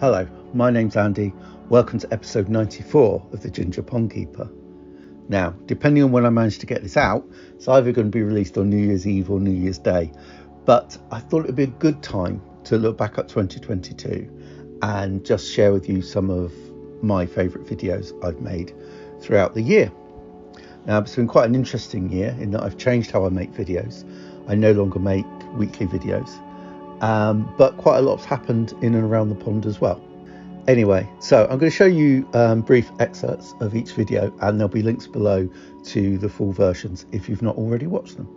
Hello, my name's Andy. Welcome to episode 94 of the Ginger Pond Keeper. Now, depending on when I manage to get this out, it's either going to be released on New Year's Eve or New Year's Day. But I thought it would be a good time to look back at 2022 and just share with you some of my favourite videos I've made throughout the year. Now, it's been quite an interesting year in that I've changed how I make videos. I no longer make weekly videos. But quite a lot's happened in and around the pond as well. Anyway, so I'm going to show you brief excerpts of each video, and there'll be links below to the full versions if you've not already watched them.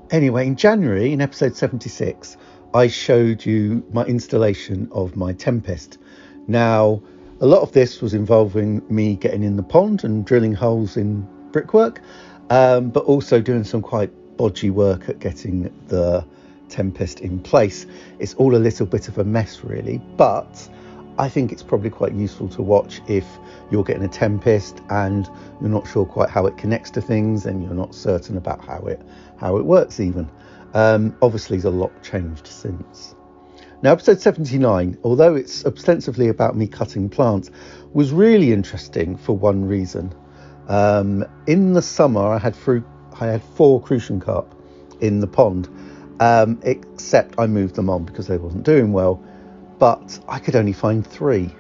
Anyway, in January, in episode 76, I showed you my installation of my Tempest. Now, a lot of this was involving me getting in the pond and drilling holes in brickwork, but also doing some quite bodgy work at getting the Tempest in place. It's all a little bit of a mess really, but I think it's probably quite useful to watch if you're getting a Tempest and you're not sure quite how it connects to things and you're not certain about how it works even. Obviously there's a lot changed since. Now, episode 79, although it's ostensibly about me cutting plants, was really interesting for one reason. In the summer I had 4 crucian carp in the pond, except I moved them on because they wasn't doing well, but I could only find 3.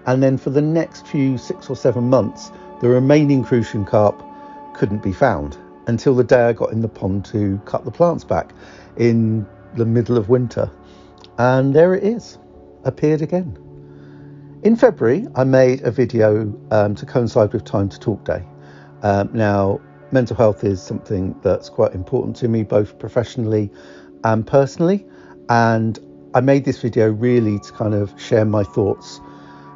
And then for the next few 6 or 7 months, the remaining crucian carp couldn't be found until the day I got in the pond to cut the plants back in the middle of winter. And there it is, appeared again. In February, I made a video to coincide with Time to Talk Day. Now, mental health is something that's quite important to me, both professionally and personally. And I made this video really to kind of share my thoughts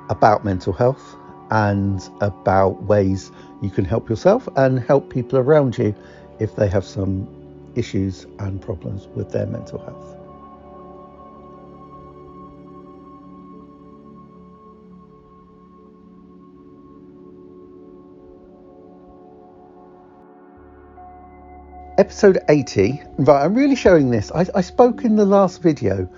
about mental health and about ways you can help yourself and help people around you if they have some issues and problems with their mental health. Episode 80, right, I'm really showing this. I spoke in the last video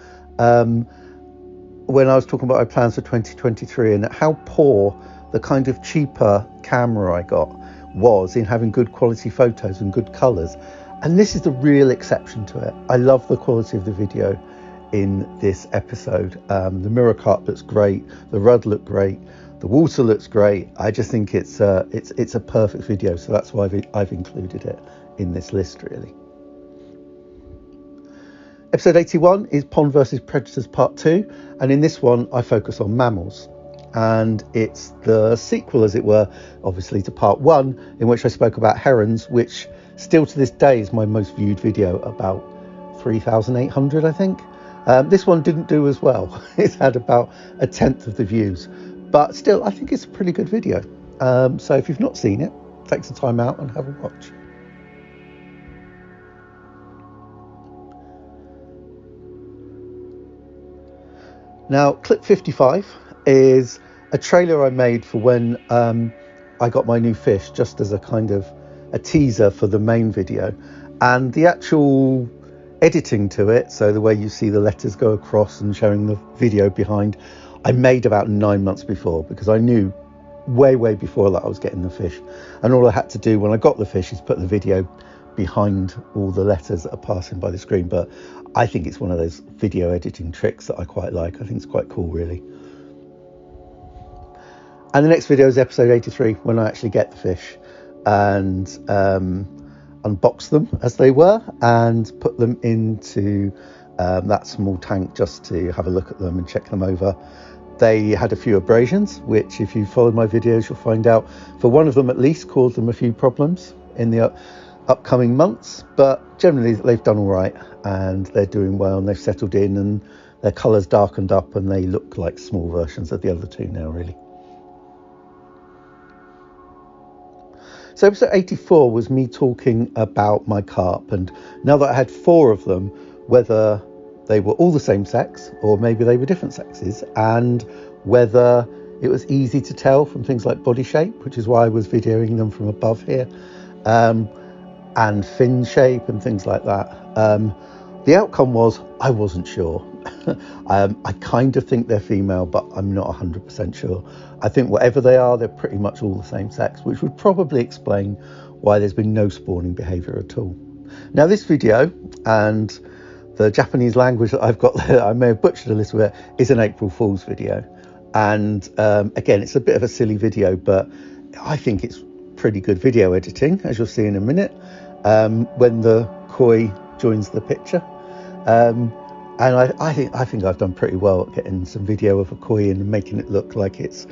when I was talking about my plans for 2023 and how poor the kind of cheaper camera I got was in having good quality photos and good colours. And this is the real exception to it. I love the quality of the video in this episode. The mirror carp looks great, the rudd looked great, the water looks great. I just think it's a perfect video, so that's why I've included it in this list really. Episode 81 is Pond versus Predators Part 2, and in this one I focus on mammals, and it's the sequel, as it were, obviously to Part 1, in which I spoke about herons, which still to this day is my most viewed video, about 3,800 I think. This one didn't do as well. It's had about 1/10 of the views, but still I think it's a pretty good video. So if you've not seen it, take some time out and have a watch. Now, clip 55 is a trailer I made for when I got my new fish, just as a kind of a teaser for the main video. And the actual editing to it, so the way you see the letters go across and showing the video behind, I made about 9 months before, because I knew way before that I was getting the fish. And all I had to do when I got the fish is put the video behind all the letters that are passing by the screen. But I think it's one of those video editing tricks that I quite like. I think it's quite cool really. And the next video is episode 83, when I actually get the fish and unbox them as they were and put them into that small tank just to have a look at them and check them over. They had a few abrasions, which if you followed my videos you'll find out, for one of them at least, caused them a few problems in the upcoming months, but generally they've done all right and they're doing well and they've settled in and their colours darkened up and they look like small versions of the other two now really. So episode 84 was me talking about my carp, and now that I had 4 of them, whether they were all the same sex or maybe they were different sexes, and whether it was easy to tell from things like body shape, which is why I was videoing them from above here, and fin shape and things like that. The outcome was I wasn't sure. I kind of think they're female, but I'm not 100% sure. I think whatever they are, they're pretty much all the same sex, which would probably explain why there's been no spawning behaviour at all. Now this video, and the Japanese language that I've got there, I may have butchered a little bit, is an April Fool's video. And again, it's a bit of a silly video, but I think it's pretty good video editing, as you'll see in a minute, when the koi joins the picture. And I think I've done pretty well at getting some video of a koi and making it look like it's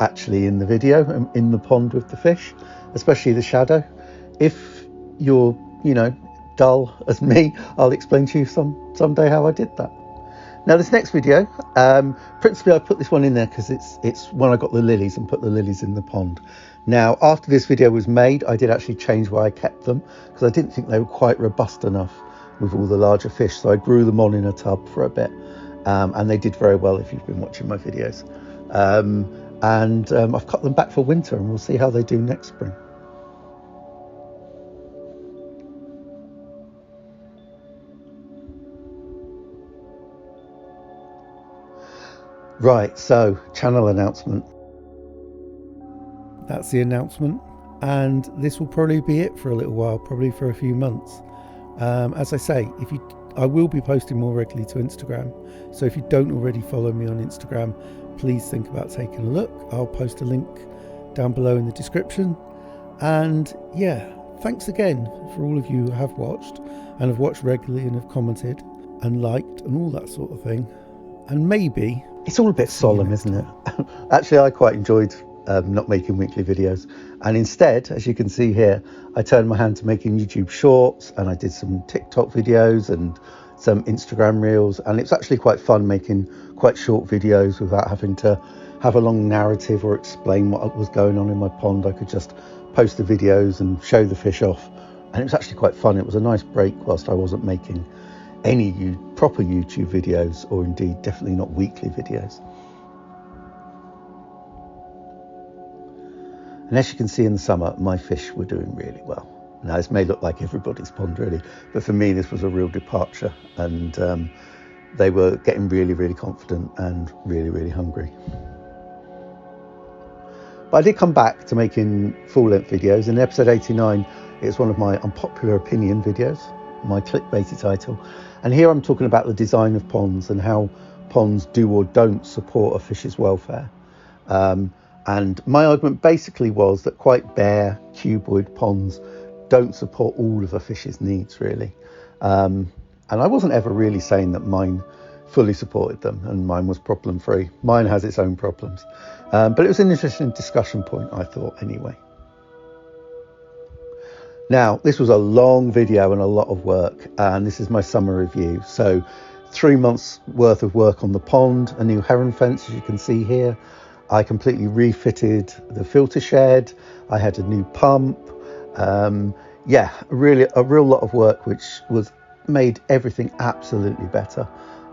actually in the video, in the pond with the fish, especially the shadow. If you're, dull as me, I'll explain to you someday how I did that. Now this next video, principally I put this one in there because it's when I got the lilies and put the lilies in the pond. Now after this video was made, I did actually change where I kept them because I didn't think they were quite robust enough with all the larger fish, so I grew them on in a tub for a bit, and they did very well if you've been watching my videos. I've cut them back for winter, and we'll see how they do next spring. Right, so channel announcement. That's the announcement, and this will probably be it for a little while, probably for a few months. As I say, I will be posting more regularly to Instagram, so if you don't already follow me on Instagram, please think about taking a look. I'll post a link down below in the description. And yeah, thanks again for all of you who have watched and have watched regularly and have commented and liked and all that sort of thing. And maybe it's all a bit solemn, isn't it? Actually, I quite enjoyed not making weekly videos, and instead, as you can see here, I turned my hand to making YouTube shorts, and I did some TikTok videos and some Instagram reels, and it's actually quite fun making quite short videos without having to have a long narrative or explain what was going on in my pond. I could just post the videos and show the fish off, and it was actually quite fun. It was a nice break whilst I wasn't making any proper YouTube videos, or indeed definitely not weekly videos. And as you can see in the summer, my fish were doing really well. Now this may look like everybody's pond really, but for me this was a real departure, and they were getting really, really confident and really, really hungry. But I did come back to making full-length videos. In episode 89, it's one of my unpopular opinion videos, my clickbaity title. And here I'm talking about the design of ponds and how ponds do or don't support a fish's welfare. And my argument basically was that quite bare, cuboid ponds don't support all of a fish's needs, really. And I wasn't ever really saying that mine fully supported them and mine was problem-free. Mine has its own problems. But it was an interesting discussion point, I thought, anyway. Now, this was a long video and a lot of work, and this is my summer review. So 3 months worth of work on the pond, a new heron fence, as you can see here. I completely refitted the filter shed. I had a new pump. Yeah, really a real lot of work, which was made everything absolutely better.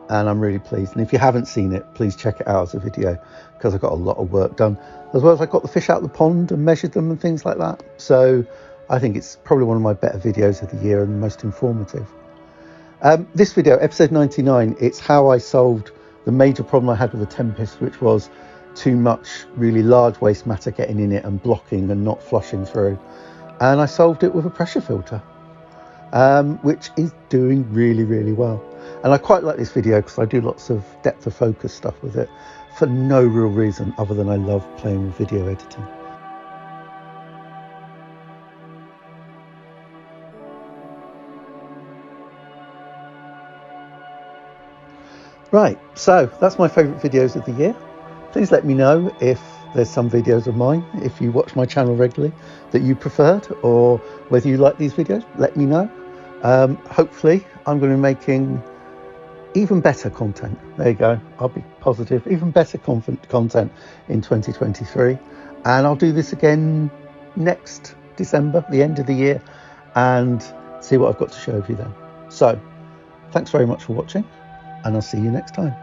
And I'm really pleased. And if you haven't seen it, please check it out as a video, because I got a lot of work done, as well as I got the fish out of the pond and measured them and things like that. So I think it's probably one of my better videos of the year and the most informative. This video, episode 99, it's how I solved the major problem I had with the Tempest, which was too much really large waste matter getting in it and blocking and not flushing through. And I solved it with a pressure filter, which is doing really, really well. And I quite like this video because I do lots of depth of focus stuff with it for no real reason other than I love playing with video editing. Right, so that's my favourite videos of the year. Please let me know if there's some videos of mine, if you watch my channel regularly, that you preferred, or whether you like these videos. Let me know. Hopefully I'm going to be making even better content. There you go, I'll be positive. Even better content in 2023, and I'll do this again next December, the end of the year, and see what I've got to show you then. So thanks very much for watching, and I'll see you next time.